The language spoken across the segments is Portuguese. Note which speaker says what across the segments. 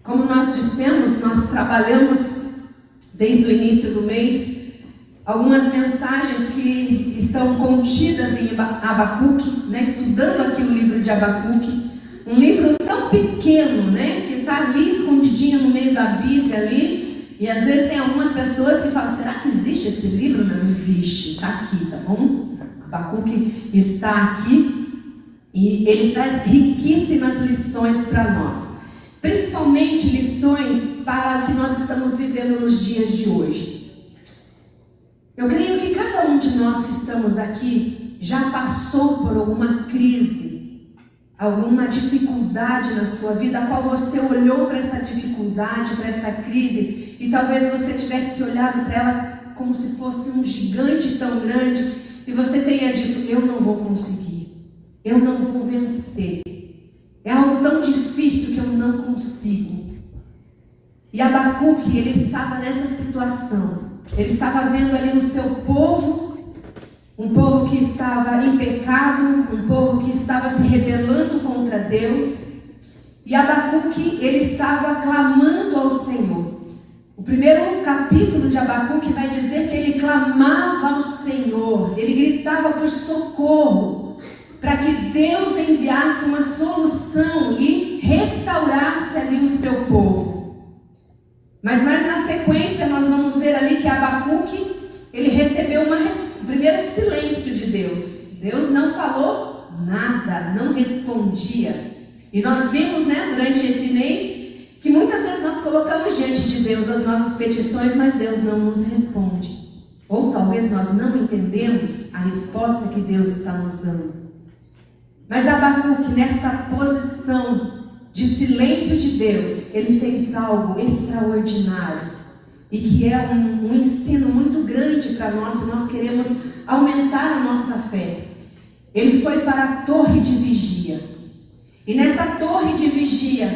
Speaker 1: Como nós dissemos, nós trabalhamos desde o início do mês algumas mensagens que estão contidas em Abacuque, né? Estudando aqui o livro de Abacuque, um livro tão pequeno, né? Que está ali escondidinho no meio da Bíblia ali, e às vezes tem algumas pessoas que falam, será que existe esse livro? Não existe, está aqui, tá bom? Abacuque está aqui e ele traz riquíssimas lições para nós, principalmente lições para o que nós estamos vivendo nos dias de hoje. Eu creio que cada um de nós que estamos aqui já passou por alguma crise, alguma dificuldade na sua vida, a qual você olhou para essa dificuldade, para essa crise, e talvez você tivesse olhado para ela como se fosse um gigante tão grande, e você tenha dito, eu não vou conseguir, eu não vou vencer, é algo tão difícil que eu não consigo. E Abacuque, ele estava nessa situação. Ele estava vendo ali o seu povo, um povo que estava em pecado, um povo que estava se rebelando contra Deus. E Abacuque, ele estava clamando ao Senhor. O primeiro capítulo de Abacuque vai dizer que ele clamava ao Senhor, ele gritava por socorro, para que Deus enviasse uma solução e restaurasse ali o seu povo. Mas mais na sequência nós vamos ver ali que Abacuque, ele recebeu primeiro silêncio de Deus. Deus não falou nada, não respondia. E nós vimos, durante esse mês, que muitas vezes nós colocamos diante de Deus as nossas petições, mas Deus não nos responde. Ou talvez nós não entendemos a resposta que Deus está nos dando. Mas Abacuque, nessa posição de silêncio de Deus, ele fez algo extraordinário e que é um ensino muito grande para nós se nós queremos aumentar a nossa fé. Ele foi para a torre de vigia, e nessa torre de vigia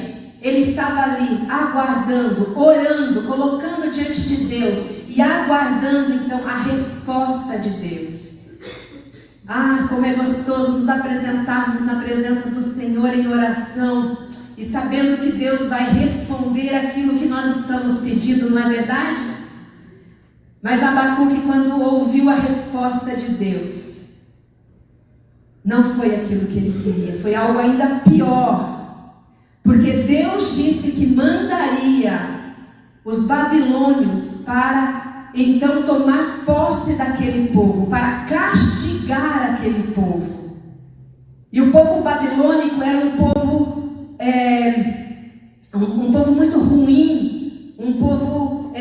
Speaker 1: ele estava ali aguardando, orando, colocando diante de Deus e aguardando então a resposta de Deus. Ah, como é gostoso nos apresentarmos na presença do Senhor em oração e sabendo que Deus vai responder aquilo que nós estamos pedindo, não é verdade? Mas Abacuque, quando ouviu a resposta de Deus, não foi aquilo que ele queria, foi algo ainda pior, porque Deus disse que mandaria os babilônios para então tomar posse daquele povo, para castigar aquele povo. E o povo babilônico era um povo muito ruim, um povo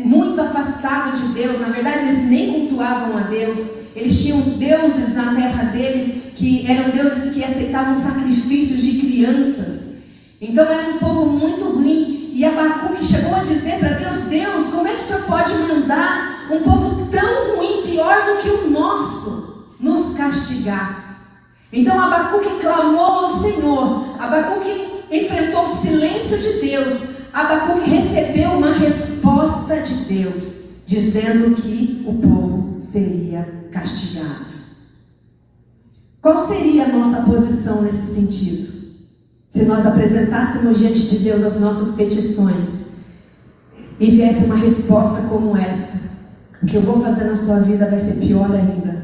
Speaker 1: muito afastado de Deus. Na verdade, eles nem cultuavam a Deus. Eles tinham deuses na terra deles que eram deuses que aceitavam sacrifícios de crianças. Então era um povo muito ruim. E Abacuque chegou a dizer para Deus: Deus, como é que o Senhor pode mandar um povo tão ruim, pior do que o nosso, nos castigar? Então Abacuque clamou ao Senhor. Abacuque enfrentou o silêncio de Deus. Abacuque recebeu uma resposta de Deus, dizendo que o povo seria castigado. Qual seria a nossa posição nesse sentido? Se nós apresentássemos diante de Deus as nossas petições e viesse uma resposta como essa: o que eu vou fazer na sua vida vai ser pior ainda.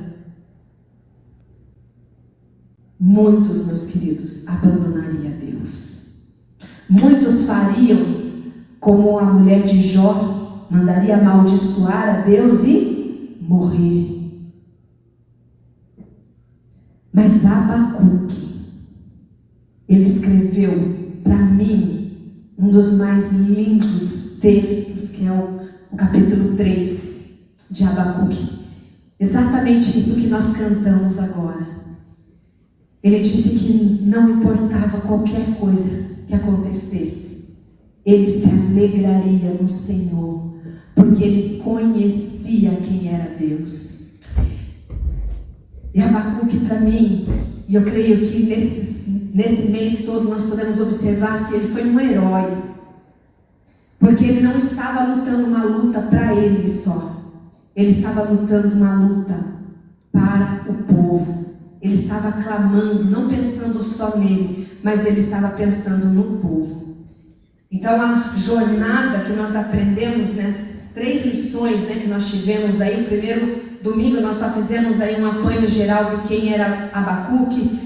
Speaker 1: Muitos, meus queridos, abandonariam Deus. Muitos fariam como a mulher de Jó, mandaria amaldiçoar a Deus e morrer. Mas Abacuque, ele escreveu para mim um dos mais lindos textos, que é o capítulo 3 de Abacuque. Exatamente isso que nós cantamos agora. Ele disse que não importava qualquer coisa que acontecesse, ele se alegraria no Senhor, porque ele conhecia quem era Deus. E Abacuque, para mim, e eu creio que nesse mês todo nós podemos observar que ele foi um herói, porque ele não estava lutando uma luta para ele só, ele estava lutando uma luta para o povo. Ele estava clamando, não pensando só nele, mas ele estava pensando no povo. Então a jornada que nós aprendemos nessas 3 lições, né, que nós tivemos aí, o primeiro domingo nós só fizemos aí um apanho geral de quem era Abacuque,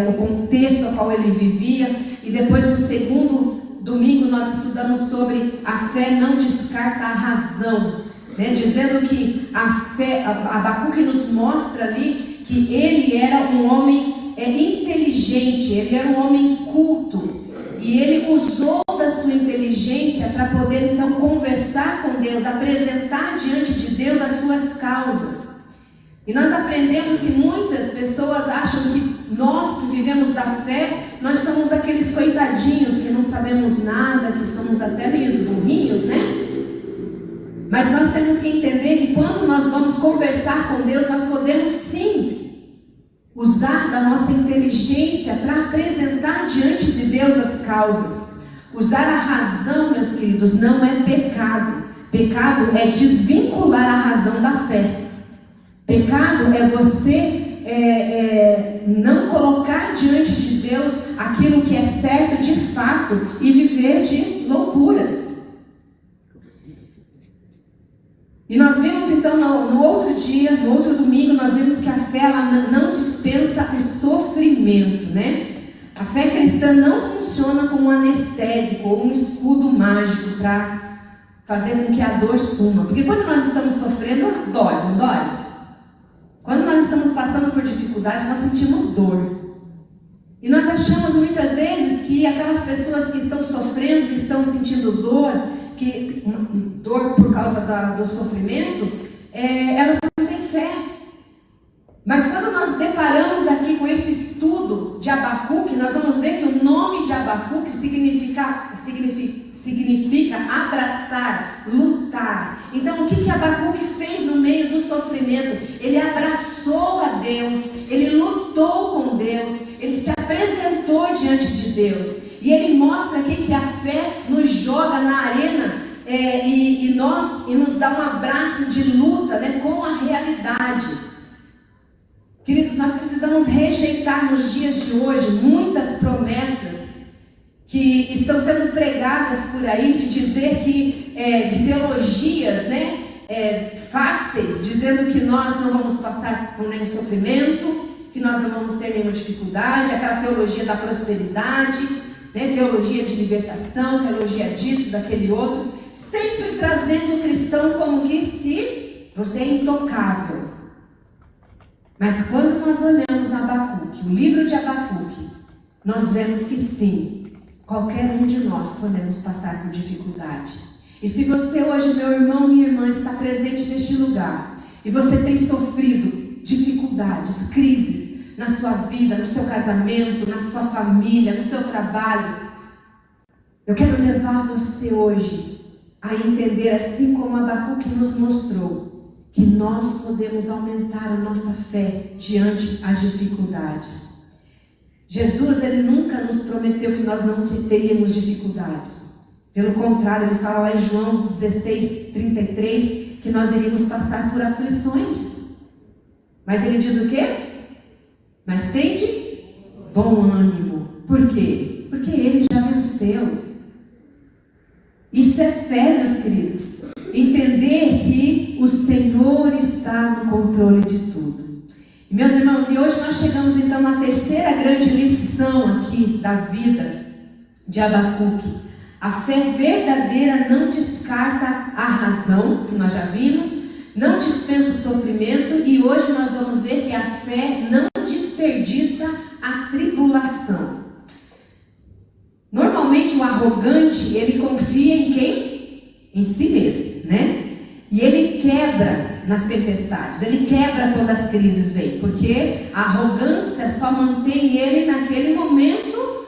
Speaker 1: o contexto ao qual ele vivia, e depois no segundo domingo nós estudamos sobre a fé não descarta a razão, né, dizendo que a fé, Abacuque nos mostra ali que ele era um homem inteligente, ele era um homem culto, e ele usou da sua inteligência para poder então conversar com Deus, apresentar diante de Deus as suas causas. E nós aprendemos que muitas pessoas acham que nós que vivemos da fé, nós somos aqueles coitadinhos que não sabemos nada, que somos até meio burrinhos, né? Mas nós temos que entender que quando nós vamos conversar com Deus, nós podemos sim usar da nossa inteligência para apresentar diante de Deus as causas. Usar a razão, meus queridos, não é pecado. Pecado é desvincular a razão da fé. Pecado é você não colocar diante de Deus aquilo que é certo de fato e viver de loucuras. E nós vimos então no outro dia, no outro domingo, nós vimos que a fé ela não dispensa o sofrimento, né? A fé cristã não funciona como um anestésico ou um escudo mágico para fazer com que a dor suma. Porque quando nós estamos sofrendo, dói, não dói? Quando nós estamos passando por dificuldade, nós sentimos dor. E nós achamos muitas vezes que aquelas pessoas que estão sofrendo, que estão sentindo dor, dor por causa do sofrimento, elas não têm fé. Mas quando nós deparamos aqui com esse estudo de Abacuque, nós vamos ver que o nome de Abacuque significa abraçar, lutar. Então o que Abacuque fez no meio do sofrimento? Ele abraçou a Deus, ele lutou com Deus, ele se apresentou diante de Deus. E ele mostra aqui que a fé nos joga na arena e nos dá um abraço de luta, né, com a realidade. Queridos, nós precisamos rejeitar nos dias de hoje muitas promessas que estão sendo pregadas por aí, de dizer que, de teologias, né, fáceis, dizendo que nós não vamos passar por nenhum sofrimento, que nós não vamos ter nenhuma dificuldade, aquela teologia da prosperidade, né, teologia de libertação, teologia disso, daquele outro, sempre trazendo o cristão como que se você é intocável. Mas quando nós olhamos Abacuque, o livro de Abacuque, nós vemos que sim, qualquer um de nós podemos passar por dificuldade. E se você hoje, meu irmão, minha irmã, está presente neste lugar, e você tem sofrido dificuldades, crises na sua vida, no seu casamento, na sua família, no seu trabalho, eu quero levar você hoje a entender, assim como Abacuque nos mostrou, que nós podemos aumentar a nossa fé diante das dificuldades. Jesus, ele nunca nos prometeu que nós não teríamos dificuldades. Pelo contrário, ele fala lá em João 16:33 que nós iríamos passar por aflições. Mas ele diz o quê? Mas tende bom ânimo. Por quê? Porque ele já venceu. Isso é fé, meus queridos. Entender que o Senhor está no controle de tudo. Meus irmãos, e hoje nós chegamos então na terceira grande lição aqui da vida de Abacuque. A fé verdadeira não descarta a razão, que nós já vimos, não dispensa o sofrimento, e hoje nós vamos ver que a fé não desperdiça a tribulação. Normalmente o arrogante, ele confia em quem? Em si mesmo, né? E ele quebra nas tempestades, ele quebra quando as crises vêm, porque a arrogância só mantém ele naquele momento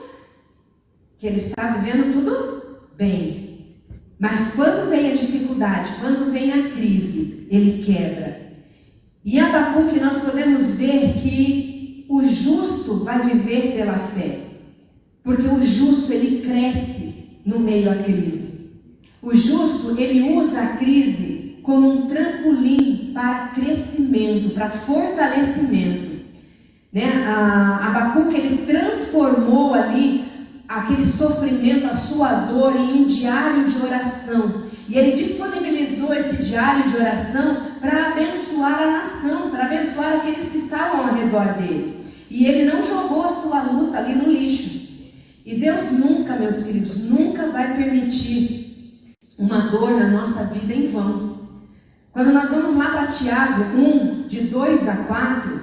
Speaker 1: que ele está vivendo tudo bem. Mas quando vem a dificuldade, quando vem a crise, ele quebra. E em Abacuque nós podemos ver que o justo vai viver pela fé, porque o justo ele cresce no meio da crise. O justo ele usa a crise como um trampolim para crescimento, para fortalecimento, né? Abacuque ele transformou ali aquele sofrimento, a sua dor em um diário de oração. E ele disponibilizou esse diário de oração para abençoar a nação, para abençoar aqueles que estavam ao redor dele. E ele não jogou a sua luta ali no lixo. E Deus nunca, meus queridos, nunca vai permitir uma dor na nossa vida em vão. Quando nós vamos lá para Tiago 1, de 2 a 4,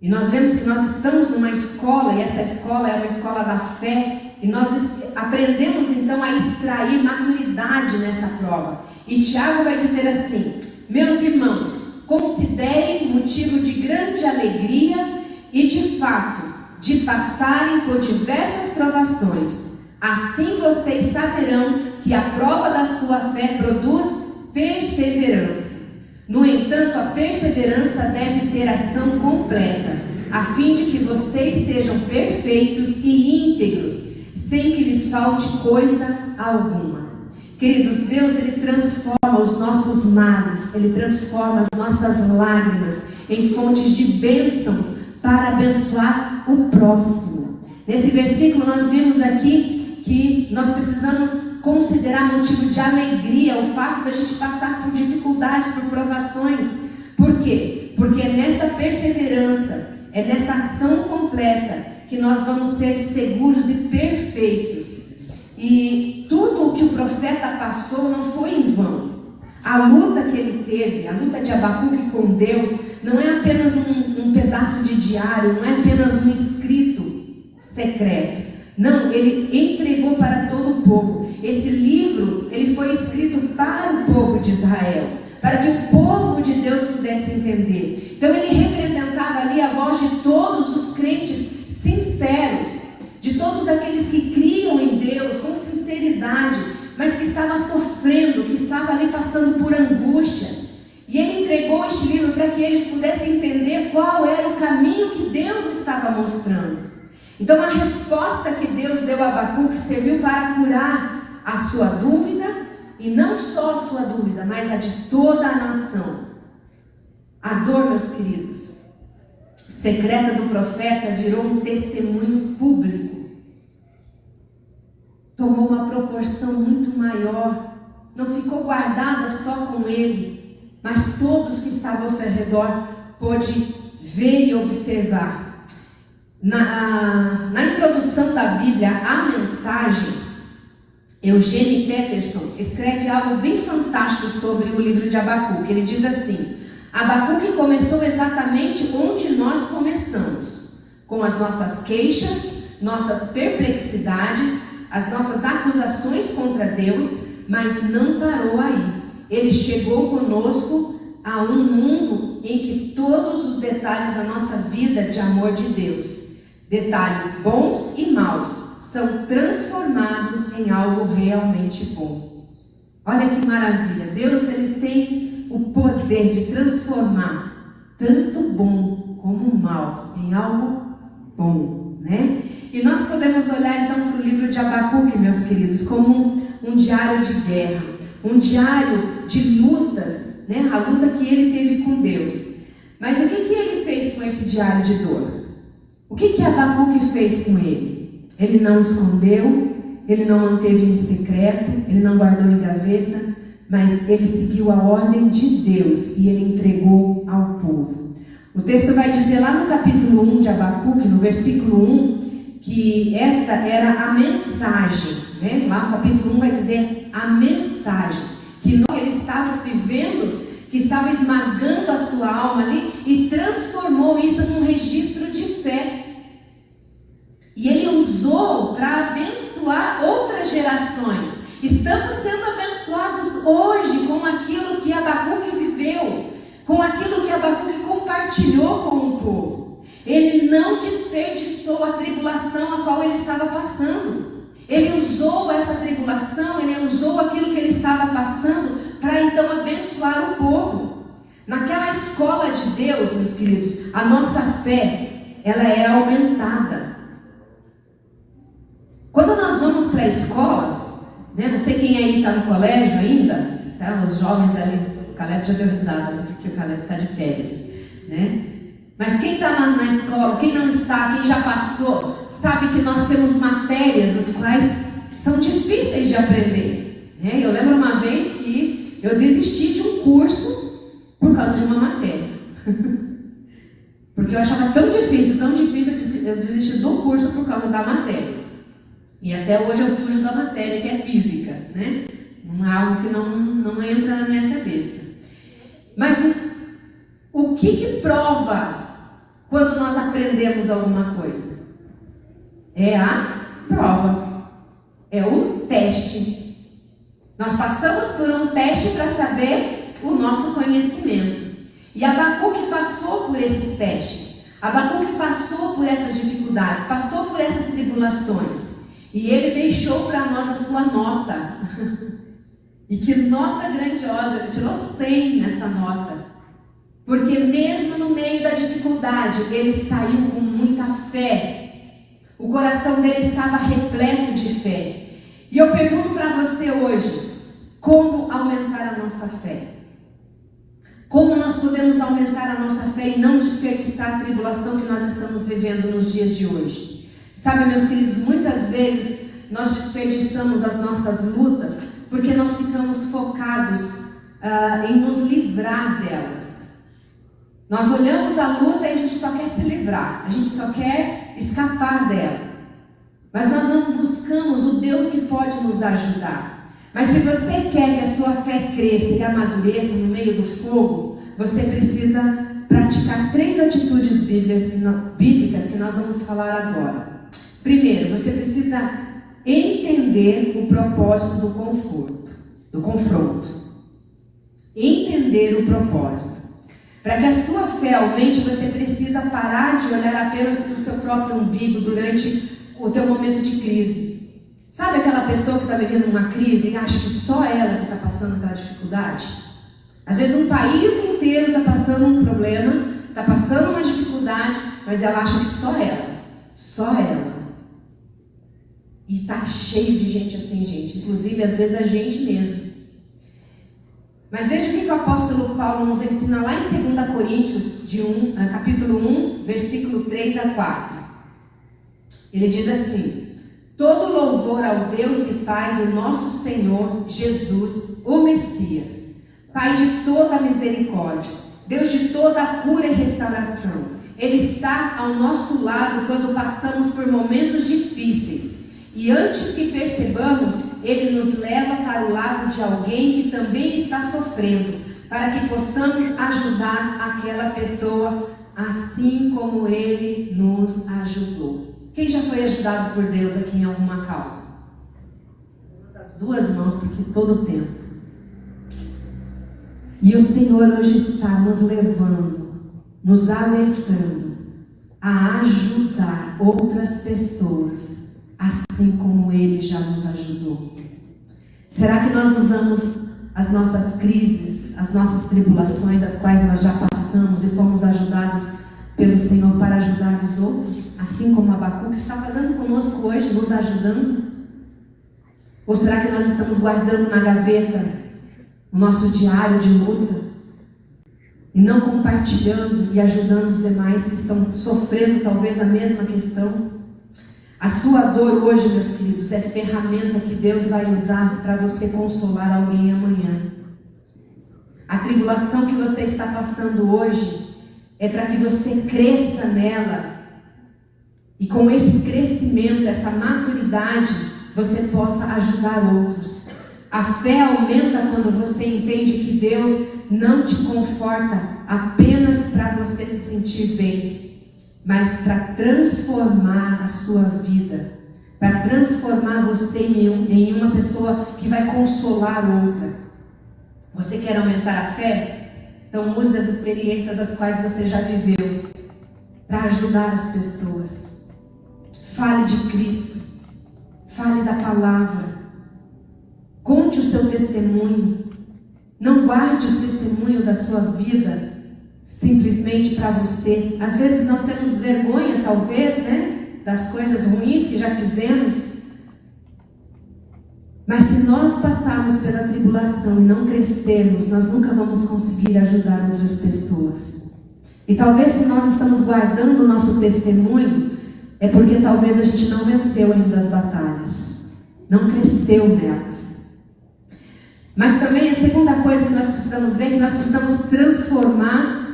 Speaker 1: e nós vemos que nós estamos numa escola, e essa escola é uma escola da fé, e nós aprendemos então a extrair maturidade nessa prova. E Tiago vai dizer assim: meus irmãos, considerem motivo de grande alegria e de fato de passarem por diversas provações. Assim vocês saberão que a prova da sua fé produz perseverança. No entanto, a perseverança deve ter ação completa, a fim de que vocês sejam perfeitos e íntegros, sem que lhes falte coisa alguma. Queridos, Deus, Ele transforma os nossos males, Ele transforma as nossas lágrimas em fontes de bênçãos para abençoar o próximo. Nesse versículo nós vimos aqui que nós precisamos considerar motivo de alegria o fato da gente passar por dificuldades, por provações. Por quê? Porque é nessa perseverança, é nessa ação completa que nós vamos ser seguros e perfeitos. E tudo o que o profeta passou não foi em vão. A luta que ele teve, a luta de Abacuque com Deus, não é apenas um pedaço de diário, não é apenas um escrito secreto. Não, ele entregou para todo o povo. Esse livro, ele foi escrito para o povo de Israel, para que o povo de Deus pudesse entender. Então ele representava ali a voz de todos os crentes sinceros, de todos aqueles que criam em Deus com sinceridade, mas que estavam sofrendo, que estavam ali passando por angústia. E ele entregou este livro para que eles pudessem entender qual era o caminho que Deus estava mostrando. Então a resposta que Deus deu a Abacuque serviu para curar a sua dúvida, e não só a sua dúvida, mas a de toda a nação. A dor, meus queridos, secreta do profeta virou um testemunho público. Tomou uma proporção muito maior. Não ficou guardada só com ele, mas todos que estavam ao seu redor pôde ver e observar. Na introdução da Bíblia, a Mensagem, Eugene Peterson escreve algo bem fantástico sobre o livro de Abacuque. Ele diz assim: Abacuque começou exatamente onde nós começamos, com as nossas queixas, nossas perplexidades, as nossas acusações contra Deus, mas não parou aí. Ele chegou conosco a um mundo em que todos os detalhes da nossa vida de amor de Deus, detalhes bons e maus, são transformados em algo realmente bom. Olha que maravilha! Deus, Ele tem o poder de transformar tanto bom como mal em algo bom, né? E nós podemos olhar então para o livro de Abacuque, meus queridos, como um diário de guerra, um diário de lutas, né? A luta que ele teve com Deus. Mas o que ele fez com esse diário de dor? O que Abacuque fez com ele? Ele não escondeu, ele não manteve em secreto, ele não guardou em gaveta, mas ele seguiu a ordem de Deus e ele entregou ao povo. O texto vai dizer lá no capítulo 1 de Abacuque, no versículo 1, que essa era a mensagem, né? Lá no capítulo 1 vai dizer a mensagem, que ele estava vivendo, que estava esmagando a sua alma ali e transformou isso num registro de fé. E ele usou para abençoar outras gerações. Estamos sendo abençoados hoje com aquilo que Abacuque viveu, com aquilo que Abacuque compartilhou com o povo. Ele não desperdiçou a tribulação a qual ele estava passando. Ele usou essa tribulação, ele usou aquilo que ele estava passando para então abençoar o povo. Naquela escola de Deus, meus queridos, a nossa fé, ela é aumentada. Quando nós vamos para a escola, né, não sei quem aí está no colégio ainda, tá? Os jovens ali, o Caleb já deu risada, né, porque o Caleb está de férias, né? Mas quem está na escola, quem não está, quem já passou, sabe que nós temos matérias as quais são difíceis de aprender, né? Eu lembro uma vez que eu desisti de um curso por causa de uma matéria. Porque eu achava tão difícil, eu desisti do curso por causa da matéria. E até hoje eu fujo da matéria, que é física, né? Não é algo que não entra na minha cabeça. Mas o que prova quando nós aprendemos alguma coisa? É a prova. É o teste. Nós passamos por um teste para saber o nosso conhecimento. E Abacuque passou por esses testes. Abacuque passou por essas dificuldades, passou por essas tribulações. E ele deixou para nós a sua nota. E que nota grandiosa, ele tirou 100 nessa nota. Porque mesmo no meio da dificuldade, ele saiu com muita fé. O coração dele estava repleto de fé. E eu pergunto para você hoje, como aumentar a nossa fé? Como nós podemos aumentar a nossa fé e não desperdiçar a tribulação que nós estamos vivendo nos dias de hoje? Sabe, meus queridos, muitas vezes nós desperdiçamos as nossas lutas porque nós ficamos focados em nos livrar delas. Nós olhamos a luta e a gente só quer se livrar, a gente só quer escapar dela. Mas nós não buscamos o Deus que pode nos ajudar. Mas se você quer que a sua fé cresça e amadureça no meio do fogo, você precisa praticar 3 atitudes bíblicas que nós vamos falar agora. Primeiro, você precisa entender o propósito do confronto. Entender o propósito. Para que a sua fé aumente, você precisa parar de olhar apenas para o seu próprio umbigo durante o teu momento de crise. Sabe aquela pessoa que está vivendo uma crise e acha que só ela que está passando aquela dificuldade? Às vezes um país inteiro está passando um problema, está passando uma dificuldade, mas ela acha que só ela. E está cheio de gente assim, gente. Inclusive, às vezes, a gente mesmo. Mas veja o que o apóstolo Paulo nos ensina lá em 2 Coríntios, capítulo 1, versículo 3 a 4. Ele diz assim: todo louvor ao Deus e Pai do nosso Senhor Jesus, o Messias, Pai de toda a misericórdia, Deus de toda a cura e restauração. Ele está ao nosso lado quando passamos por momentos difíceis. E antes que percebamos, Ele nos leva para o lado de alguém que também está sofrendo, para que possamos ajudar aquela pessoa, assim como Ele nos ajudou. Quem já foi ajudado por Deus aqui em alguma causa? Das 2 mãos, porque todo o tempo. E o Senhor hoje está nos levando, nos alertando a ajudar outras pessoas, assim como Ele já nos ajudou. Será que nós usamos as nossas crises, as nossas tribulações, as quais nós já passamos e fomos ajudados pelo Senhor para ajudar os outros, assim como Abacuque está fazendo conosco hoje, nos ajudando? Ou será que nós estamos guardando na gaveta o nosso diário de luta e não compartilhando e ajudando os demais que estão sofrendo talvez a mesma questão? A sua dor hoje, meus queridos, é ferramenta que Deus vai usar para você consolar alguém amanhã. A tribulação que você está passando hoje é para que você cresça nela. E com esse crescimento, essa maturidade, você possa ajudar outros. A fé aumenta quando você entende que Deus não te conforta apenas para você se sentir bem, mas para transformar a sua vida, para transformar você em uma pessoa que vai consolar outra. Você quer aumentar a fé? Então use as experiências as quais você já viveu para ajudar as pessoas. Fale de Cristo, fale da palavra, conte o seu testemunho. Não guarde o testemunho da sua vida simplesmente para você. Às vezes nós temos vergonha, talvez, das coisas ruins que já fizemos. Mas se nós passarmos pela tribulação e não crescermos, nós nunca vamos conseguir ajudar outras pessoas. E talvez se nós estamos guardando o nosso testemunho, é porque talvez a gente não venceu ainda as batalhas, não cresceu nelas. Mas também a segunda coisa que nós precisamos ver é que nós precisamos transformar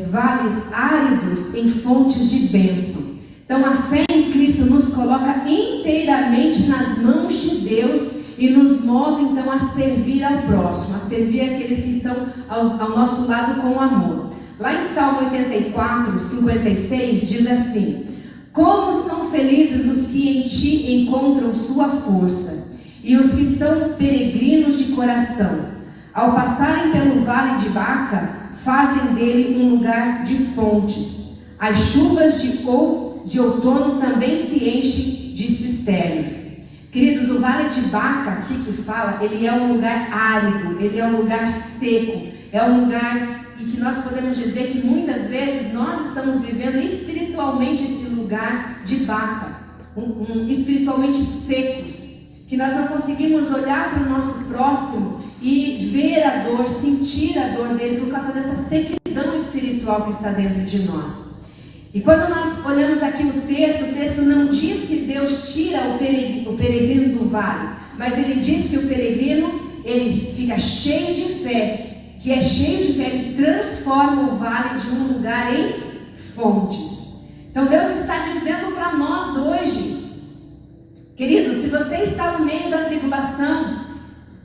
Speaker 1: vales áridos em fontes de bênção. Então a fé em Cristo nos coloca inteiramente nas mãos de Deus e nos move então a servir ao próximo, a servir aqueles que estão ao nosso lado com amor. Lá em Salmo 84, 56 diz assim: como são felizes os que em ti encontram sua força e os que são peregrinos de coração. Ao passarem pelo vale de Baca, fazem dele um lugar de fontes. As chuvas de outono também se enchem de cisternas. Queridos, o vale de Baca aqui que fala, ele é um lugar árido, ele é um lugar seco, é um lugar em que nós podemos dizer que muitas vezes nós estamos vivendo espiritualmente esse lugar de Baca, espiritualmente secos, que nós não conseguimos olhar para o nosso próximo e ver a dor, sentir a dor dele por causa dessa sequidão espiritual que está dentro de nós. E quando nós olhamos aqui o texto não diz que Deus tira o peregrino do vale, mas ele diz que o peregrino, ele fica cheio de fé, que é cheio de fé, ele transforma o vale de um lugar em fontes. Então Deus está dizendo para nós hoje, querido, se você está no meio da tribulação,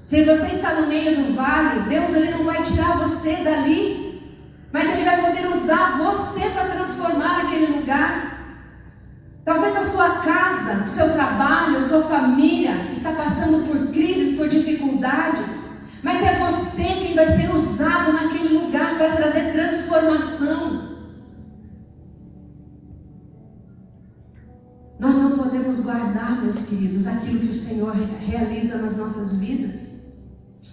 Speaker 1: se você está no meio do vale, Deus ele não vai tirar você dali, mas Ele vai poder usar você para transformar aquele lugar. Talvez a sua casa, o seu trabalho, a sua família está passando por crises, por dificuldades, mas é você quem vai ser usado naquele lugar para trazer transformação. Nós não podemos guardar, meus queridos, aquilo que o Senhor realiza nas nossas vidas.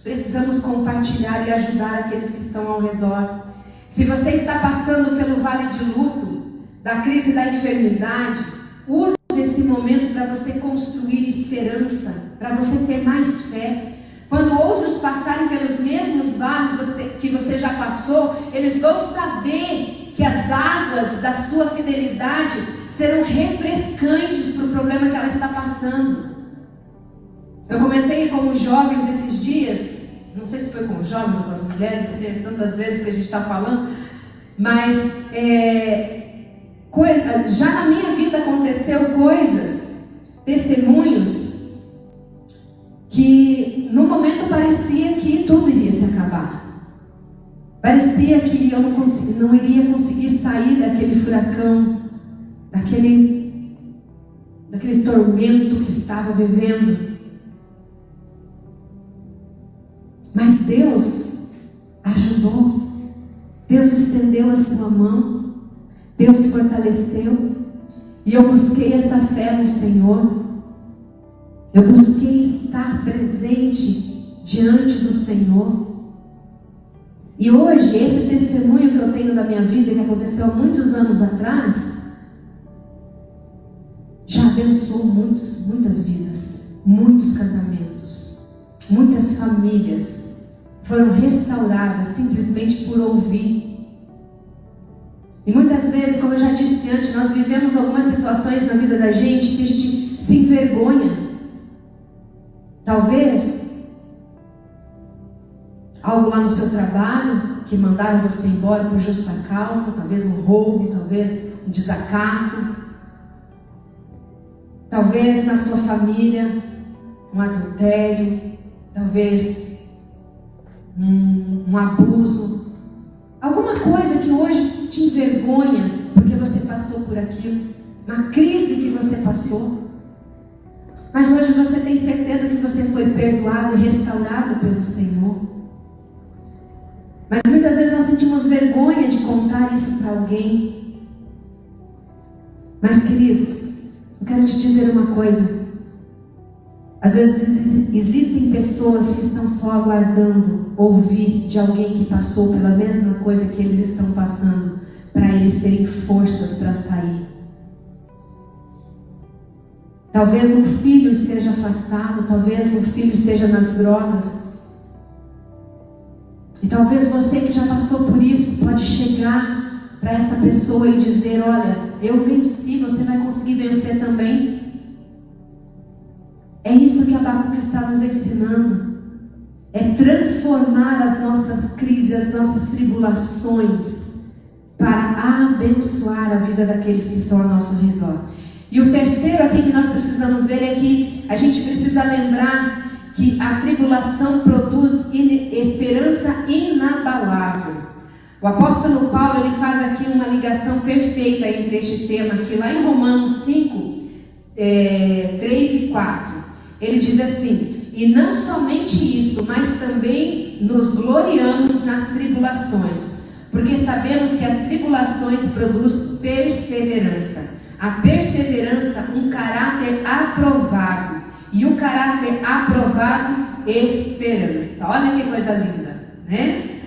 Speaker 1: Precisamos compartilhar e ajudar aqueles que estão ao redor. Se você está passando pelo vale de luto, da crise da enfermidade, use esse momento para você construir esperança, para você ter mais fé. Quando outros passarem pelos mesmos vales que você já passou, eles vão saber que as águas da sua fidelidade serão refrescantes para o problema que ela está passando. Eu comentei com os jovens esses dias, não sei se foi com os jovens ou com as mulheres, tantas vezes que a gente está falando, mas já na minha vida aconteceu coisas, testemunhos, que no momento parecia que tudo iria se acabar. Parecia que eu não iria conseguir sair daquele furacão, daquele tormento que estava vivendo. Mas Deus ajudou, Deus estendeu a sua mão, Deus fortaleceu, e eu busquei essa fé no Senhor, eu busquei estar presente diante do Senhor. E hoje, esse testemunho que eu tenho da minha vida, que aconteceu há muitos anos atrás, já abençoou muitas vidas, muitos casamentos, muitas famílias foram restauradas simplesmente por ouvir. E muitas vezes, como eu já disse antes, nós vivemos algumas situações na vida da gente que a gente se envergonha. Talvez algo lá no seu trabalho que mandaram você embora por justa causa, talvez um roubo, talvez um desacato, talvez na sua família um adultério, talvez um abuso, alguma coisa que hoje te envergonha porque você passou por aquilo, uma crise que você passou. Mas hoje você tem certeza que você foi perdoado e restaurado pelo Senhor. Mas muitas vezes nós sentimos vergonha de contar isso para alguém. Mas, queridos, eu quero te dizer uma coisa. Às vezes existem pessoas que estão só aguardando ouvir de alguém que passou pela mesma coisa que eles estão passando, para eles terem forças para sair. Talvez um filho esteja afastado, talvez um filho esteja nas drogas. E talvez você que já passou por isso pode chegar para essa pessoa e dizer: olha, eu venci, você vai conseguir vencer também. É isso que Abacuque está nos ensinando. É transformar as nossas crises, as nossas tribulações, para abençoar a vida daqueles que estão ao nosso redor. E o terceiro aqui que nós precisamos ver é que a gente precisa lembrar que a tribulação produz esperança inabalável. O apóstolo Paulo, ele faz aqui uma ligação perfeita entre este tema aqui, lá em Romanos 5, 3 e 4. Ele diz assim: e não somente isso, mas também nos gloriamos nas tribulações, porque sabemos que as tribulações produzem perseverança. A perseverança, um caráter aprovado, e o caráter aprovado, esperança. Olha que coisa linda, né?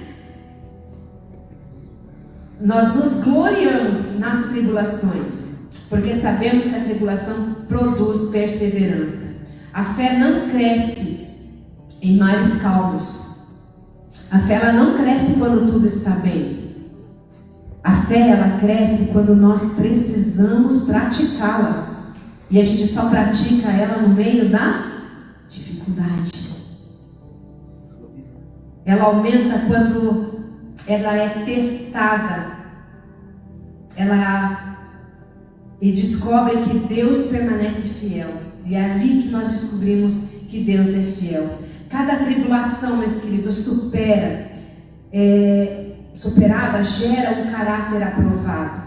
Speaker 1: Nós nos gloriamos nas tribulações, porque sabemos que a tribulação produz perseverança. A fé não cresce em mares calmos. A fé, ela não cresce quando tudo está bem. A fé, ela cresce quando nós precisamos praticá-la. E a gente só pratica ela no meio da dificuldade. Ela aumenta quando ela é testada. E descobre que Deus permanece fiel. E é ali que nós descobrimos que Deus é fiel. Cada tribulação, meus queridos, superada, gera um caráter aprovado.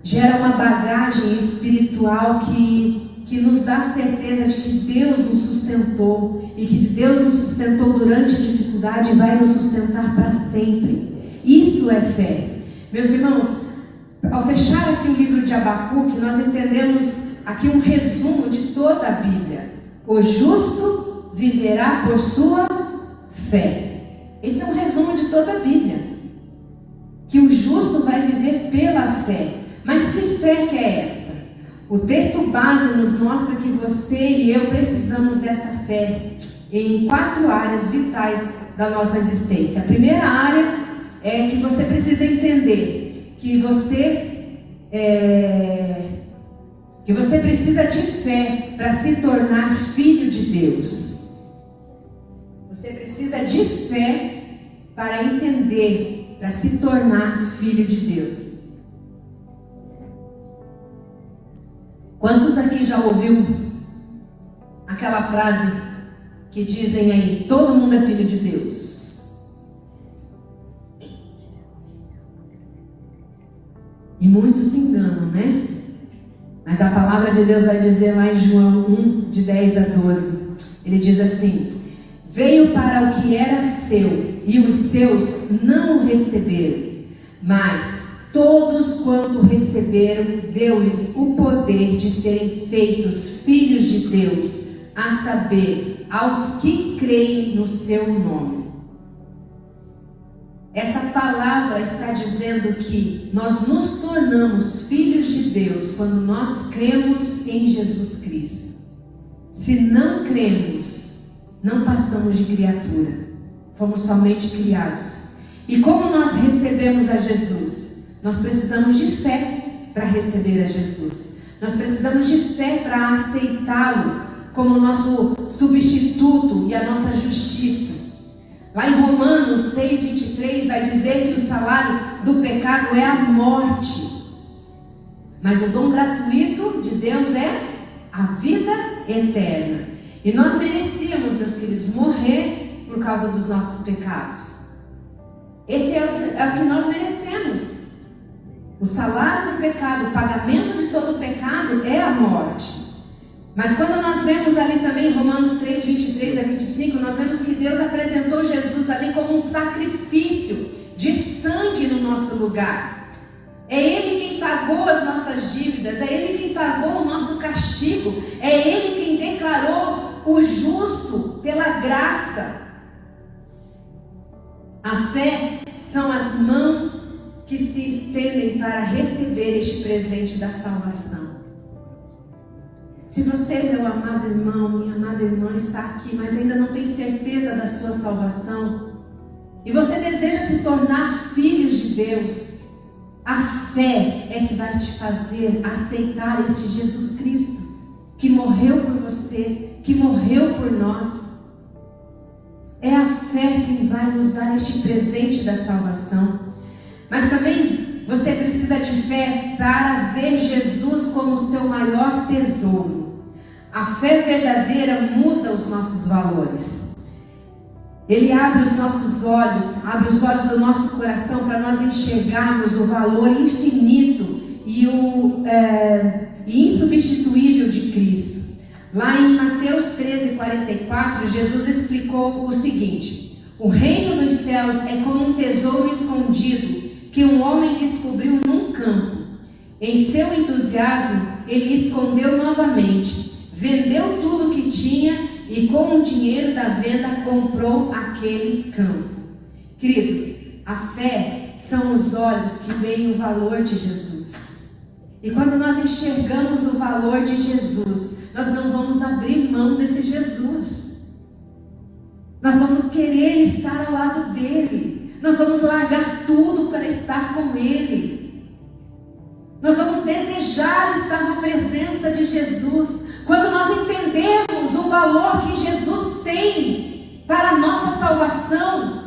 Speaker 1: Gera uma bagagem espiritual que nos dá certeza de que Deus nos sustentou. E que Deus nos sustentou durante a dificuldade e vai nos sustentar para sempre. Isso é fé. Meus irmãos, ao fechar aqui o livro de Abacuque, nós entendemos aqui um resumo de toda a Bíblia. O justo viverá por sua fé. Esse é um resumo de toda a Bíblia. Que o justo vai viver pela fé. Mas que fé que é essa? O texto base nos mostra que você e eu precisamos dessa fé em 4 áreas vitais da nossa existência. A primeira área é que você precisa entender que você precisa de fé para se tornar filho de Deus. Você precisa de fé para entender, para se tornar filho de Deus. Quantos aqui já ouviu aquela frase que dizem aí: todo mundo é filho de Deus? E muitos se enganam, né? Mas a palavra de Deus vai dizer lá em João 1, de 10 a 12. Ele diz assim: veio para o que era seu, e os seus não o receberam. Mas todos quanto receberam, deu-lhes o poder de serem feitos filhos de Deus, a saber, aos que creem no seu nome. Essa palavra está dizendo que nós nos tornamos filhos de Deus quando nós cremos em Jesus Cristo. Se não cremos, não passamos de criatura, fomos somente criados. E como nós recebemos a Jesus? Nós precisamos de fé para receber a Jesus. Nós precisamos de fé para aceitá-lo como nosso substituto e a nossa justiça. Lá em Romanos 6:23 vai dizer que o salário do pecado é a morte, mas o dom gratuito de Deus é a vida eterna. E nós merecíamos, meus queridos, morrer por causa dos nossos pecados. Esse é o que nós merecemos. O salário do pecado, o pagamento de todo o pecado é a morte. Mas quando nós vemos ali também em Romanos 3:23 a 25, nós vemos que Deus apresentou Jesus ali como um sacrifício de sangue no nosso lugar. É Ele quem pagou as nossas dívidas, é Ele quem pagou o nosso castigo, é Ele quem declarou o justo pela graça. A fé são as mãos que se estendem para receber este presente da salvação. Se você, meu amado irmão, minha amada irmã, está aqui, mas ainda não tem certeza da sua salvação, e você deseja se tornar filhos de Deus, A fé é que vai te fazer aceitar esse Jesus Cristo, que morreu por você, que morreu por nós. É a fé que vai nos dar este presente da salvação. Mas também você precisa de fé para ver Jesus como o seu maior tesouro. A fé verdadeira muda os nossos valores. Ele abre os nossos olhos, abre os olhos do nosso coração para nós enxergarmos o valor infinito e o insubstituível de Cristo. Lá em Mateus 13:44, Jesus explicou o seguinte: o reino dos céus é como um tesouro escondido que um homem descobriu num campo. Em seu entusiasmo, ele escondeu novamente, vendeu tudo o que tinha e com o dinheiro da venda comprou aquele campo. Queridos, a fé são os olhos que veem o valor de Jesus. E quando nós enxergamos o valor de Jesus, nós não vamos abrir mão desse Jesus. Nós vamos querer estar ao lado dele. Nós vamos largar tudo para estar com ele. Nós vamos desejar estar na presença de Jesus. Quando nós entendemos o valor que Jesus tem para a nossa salvação,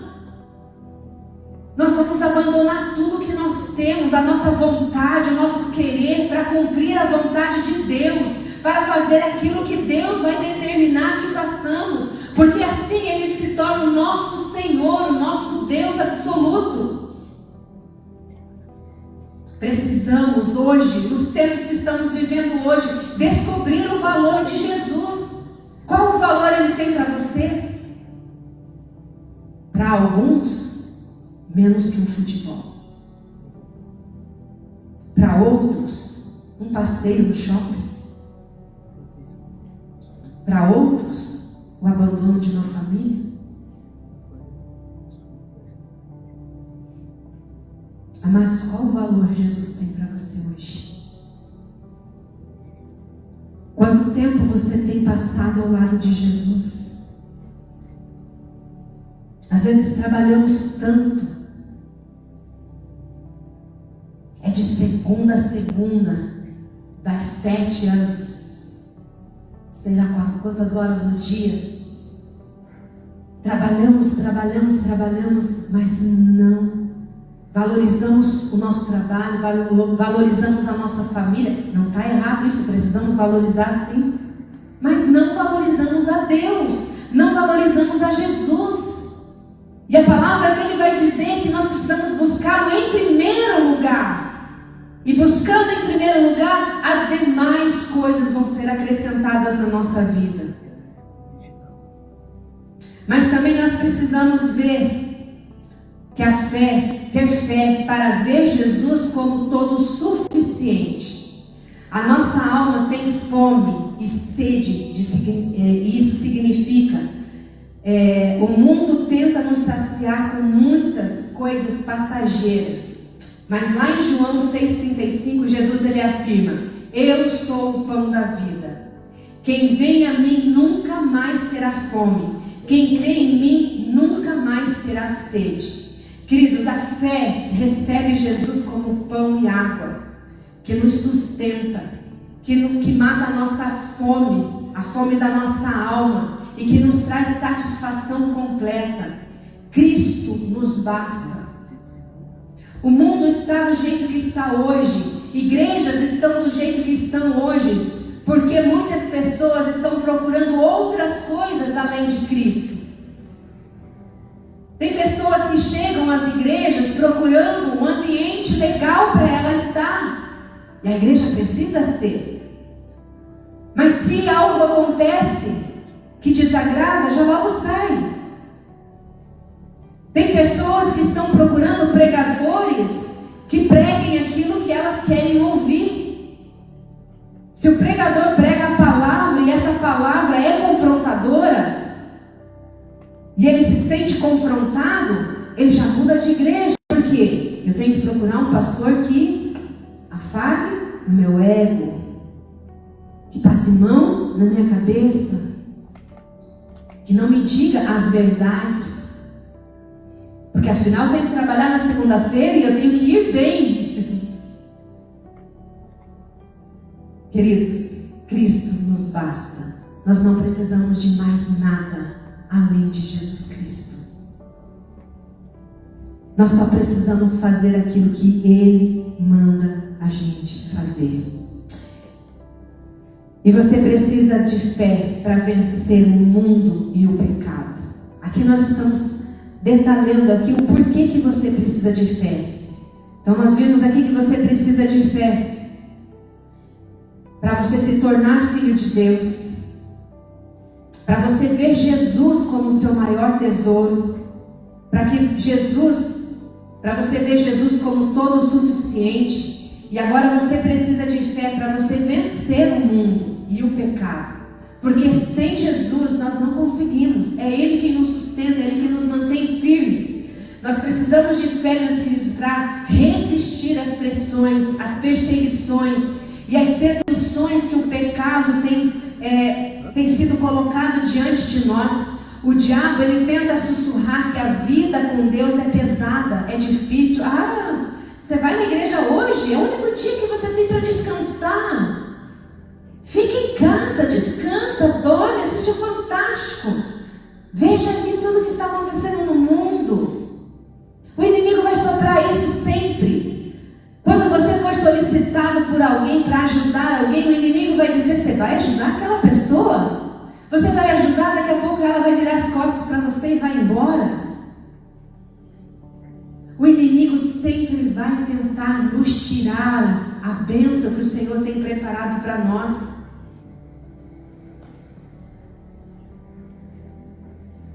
Speaker 1: nós vamos abandonar tudo que nós temos, a nossa vontade, o nosso querer, para cumprir a vontade de Deus, para fazer aquilo que Deus vai determinar que façamos, porque assim Ele se torna o nosso Senhor, o nosso Deus absoluto. Precisamos hoje, nos tempos que estamos vivendo hoje, descobrir o valor de Jesus. Qual o valor Ele tem para você? Para alguns, menos que um futebol. Para outros, um passeio no shopping. Para outros, o abandono de uma família. Amados, qual o valor Jesus tem para você hoje? Quanto tempo você tem passado ao lado de Jesus? Às vezes trabalhamos tanto. É de segunda a segunda, das 7 às sei lá quantas horas no dia. Trabalhamos, mas não valorizamos o nosso trabalho, valorizamos a nossa família. Não está errado isso, precisamos valorizar sim. Mas não valorizamos a Deus, não valorizamos a Jesus. E a palavra dele vai dizer que nós precisamos buscá-lo em primeiro lugar. E buscando em primeiro lugar, as demais coisas vão ser acrescentadas na nossa vida. Mas também nós precisamos ver que a fé, ter fé para ver Jesus como todo suficiente. A nossa alma tem fome e sede, e isso significa, o mundo tenta nos saciar com muitas coisas passageiras. Mas lá em João 6,35, Jesus ele afirma: eu sou o pão da vida. Quem vem a mim nunca mais terá fome. Quem crê em mim nunca mais terá sede. Queridos, a fé recebe Jesus como pão e água, que nos sustenta, que mata a nossa fome, a fome da nossa alma, e que nos traz satisfação completa. Cristo nos basta. O mundo está do jeito que está hoje, igrejas estão do jeito que estão hoje, porque muitas pessoas estão procurando outras coisas além de Cristo. Tem pessoas que chegam às igrejas procurando um ambiente legal para ela estar. E a igreja precisa ser. Mas se algo acontece que desagrada, já logo sai. Tem pessoas que estão procurando pregadores que preguem aquilo que elas querem ouvir. Se o pregador prega a palavra e essa palavra é confrontadora, e ele se sente confrontado, ele já muda de igreja. Por quê? Eu tenho que procurar um pastor que afague o meu ego, que passe mão na minha cabeça, que não me diga as verdades. Porque afinal eu tenho que trabalhar na segunda-feira e eu tenho que ir bem. Queridos, Cristo nos basta. Nós não precisamos de mais nada além de Jesus Cristo. Nós só precisamos fazer aquilo que Ele manda a gente fazer. E você precisa de fé para vencer o mundo e o pecado. Aqui nós estamos detalhando aqui o porquê que você precisa de fé. Então nós vimos aqui que você precisa de fé para você se tornar filho de Deus, para você ver Jesus como seu maior tesouro, para você ver Jesus como todo o suficiente. E agora você precisa de fé para você vencer o mundo e o pecado, porque sem Jesus nós não conseguimos. É Ele que nos sustenta, é Ele que nos mantém firmes. Nós precisamos de fé, meus queridos, para resistir às pressões, às perseguições e às seduções que o pecado tem sido colocado diante de nós. O diabo, ele tenta sussurrar que a vida com Deus é pesada, é difícil. Você vai na igreja hoje? É o único dia que você tem para descansar. Fique em casa, descansa, dorme, assiste o Fantástico. Veja aqui tudo que está acontecendo no mundo. O inimigo vai soprar isso sempre. Quando você for solicitado por alguém para ajudar alguém, o inimigo vai dizer: você vai ajudar aquela pessoa? Você vai ajudar, daqui a pouco ela vai virar as costas para você e vai embora. O inimigo sempre vai tentar nos tirar a bênção que o Senhor tem preparado para nós.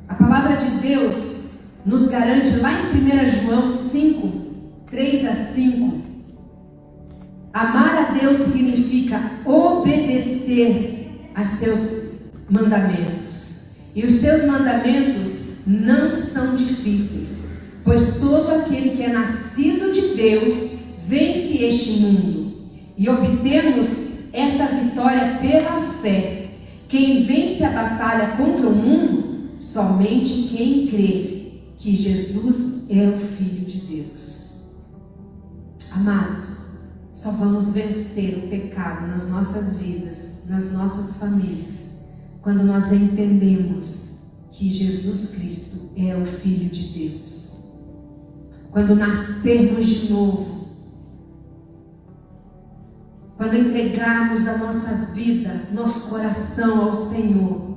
Speaker 1: A palavra de Deus nos garante lá em 1 João 5, 3 a 5. Amar a Deus significa obedecer a seus mandamentos. E os seus mandamentos não são difíceis, pois todo aquele que é nascido de Deus vence este mundo. E obtemos essa vitória pela fé. Quem vence a batalha contra o mundo? Somente quem crê que Jesus é o Filho de Deus. Amados, só vamos vencer o pecado nas nossas vidas, nas nossas famílias, quando nós entendemos que Jesus Cristo é o Filho de Deus. Quando nascermos de novo, quando entregarmos a nossa vida, nosso coração ao Senhor,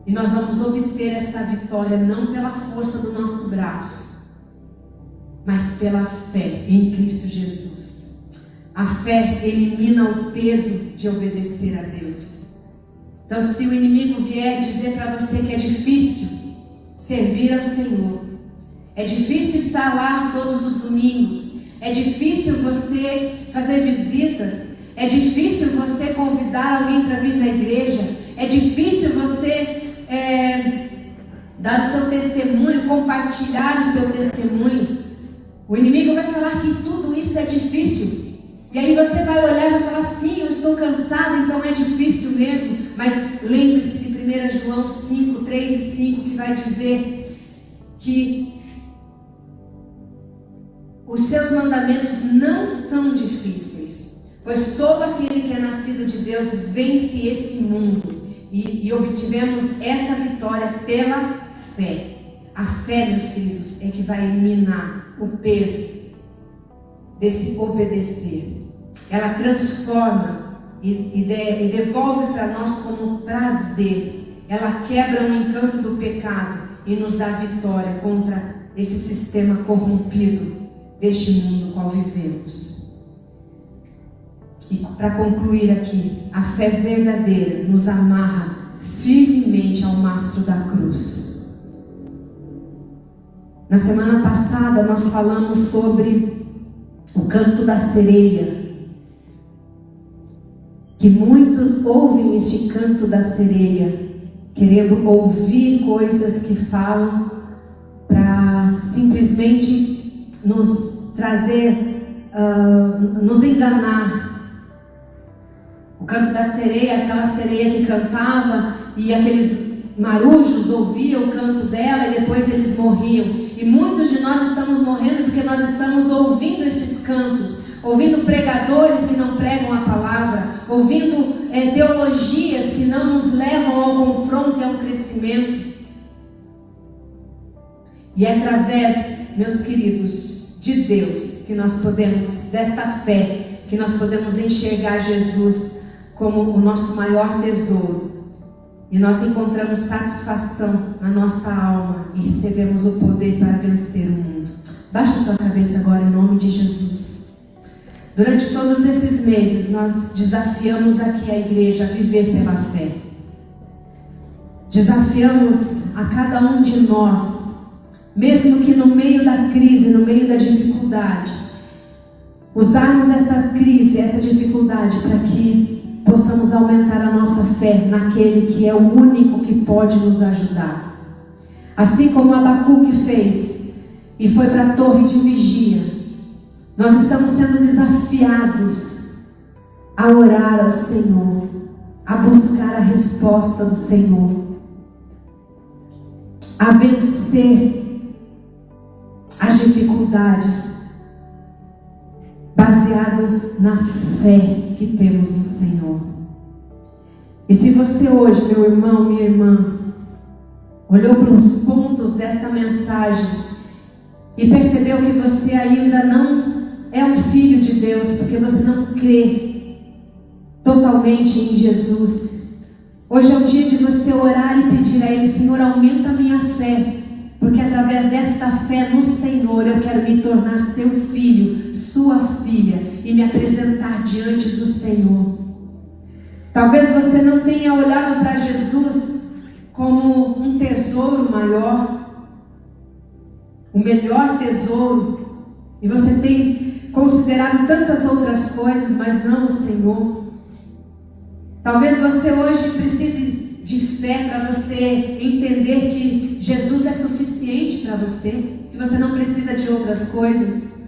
Speaker 1: e nós vamos obter essa vitória não pela força do nosso braço, mas pela fé em Cristo Jesus. A fé elimina o peso de obedecer a Deus. Então, se o inimigo vier dizer para você que é difícil servir ao Senhor, é difícil estar lá todos os domingos, é difícil você fazer visitas, é difícil você convidar alguém para vir na igreja, é difícil você dar o seu testemunho, compartilhar o seu testemunho, o inimigo vai falar que tudo isso é difícil. E aí você vai olhar e vai falar: sim, eu estou cansado, então é difícil mesmo. Mas lembre-se de 1 João 5, 3 e 5, que vai dizer que os seus mandamentos não são difíceis, pois todo aquele que é nascido de Deus vence esse mundo. E obtivemos essa vitória pela fé. A fé, meus queridos, é que vai eliminar o peso desse obedecer. Ela transforma e devolve para nós como prazer. Ela quebra o encanto do pecado e nos dá vitória contra esse sistema corrompido deste mundo no qual vivemos. E para concluir aqui, a fé verdadeira nos amarra firmemente ao mastro da cruz. Na semana passada nós falamos sobre o canto da sereia, que muitos ouvem este canto da sereia, querendo ouvir coisas que falam para simplesmente nos trazer, nos enganar. O canto da sereia, aquela sereia que cantava e aqueles marujos ouviam o canto dela e depois eles morriam. E muitos de nós estamos morrendo porque nós estamos ouvindo esses cantos, ouvindo pregadores que não pregam a palavra, ouvindo teologias que não nos levam ao confronto e ao crescimento. E é através, meus queridos, de Deus, que nós podemos, desta fé, que nós podemos enxergar Jesus como o nosso maior tesouro. E nós encontramos satisfação na nossa alma e recebemos o poder para vencer o mundo. Baixe sua cabeça agora em nome de Jesus. Durante todos esses meses nós desafiamos aqui a igreja a viver pela fé. Desafiamos a cada um de nós, mesmo que no meio da crise, no meio da dificuldade, usarmos essa crise, essa dificuldade para que possamos aumentar a nossa fé naquele que é o único que pode nos ajudar. Assim como Abacuque fez e foi para a torre de vigia, nós estamos sendo desafiados a orar ao Senhor, a buscar a resposta do Senhor, a vencer as dificuldades baseados na fé que temos no Senhor. E se você hoje, meu irmão, minha irmã, olhou para os pontos desta mensagem e percebeu que você ainda não é um filho de Deus, porque você não crê totalmente em Jesus, hoje é o dia de você orar e pedir a Ele: Senhor, aumenta a minha fé, porque através desta fé no Senhor eu quero me tornar seu filho, sua filha, e me apresentar diante do Senhor. Talvez você não tenha olhado para Jesus como um tesouro maior, o melhor tesouro, e você tem considerado tantas outras coisas, mas não o Senhor. Talvez você hoje precise de fé para você entender que Jesus é suficiente para você, que você não precisa de outras coisas.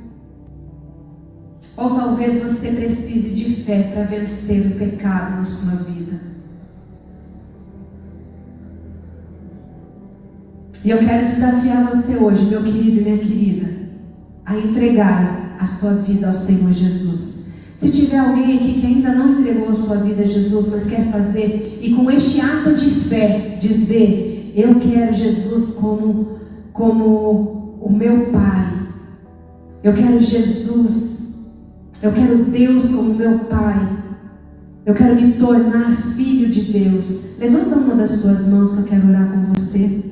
Speaker 1: Ou talvez você precise de fé para vencer o pecado na sua vida. E eu quero desafiar você hoje, meu querido e minha querida, a entregar a sua vida ao Senhor Jesus. Se tiver alguém aqui que ainda não entregou a sua vida a Jesus, mas quer fazer, e com este ato de fé, dizer: eu quero Jesus como o meu Pai, eu quero Jesus, eu quero Deus como meu Pai, eu quero me tornar filho de Deus. Levanta uma das suas mãos que eu quero orar com você.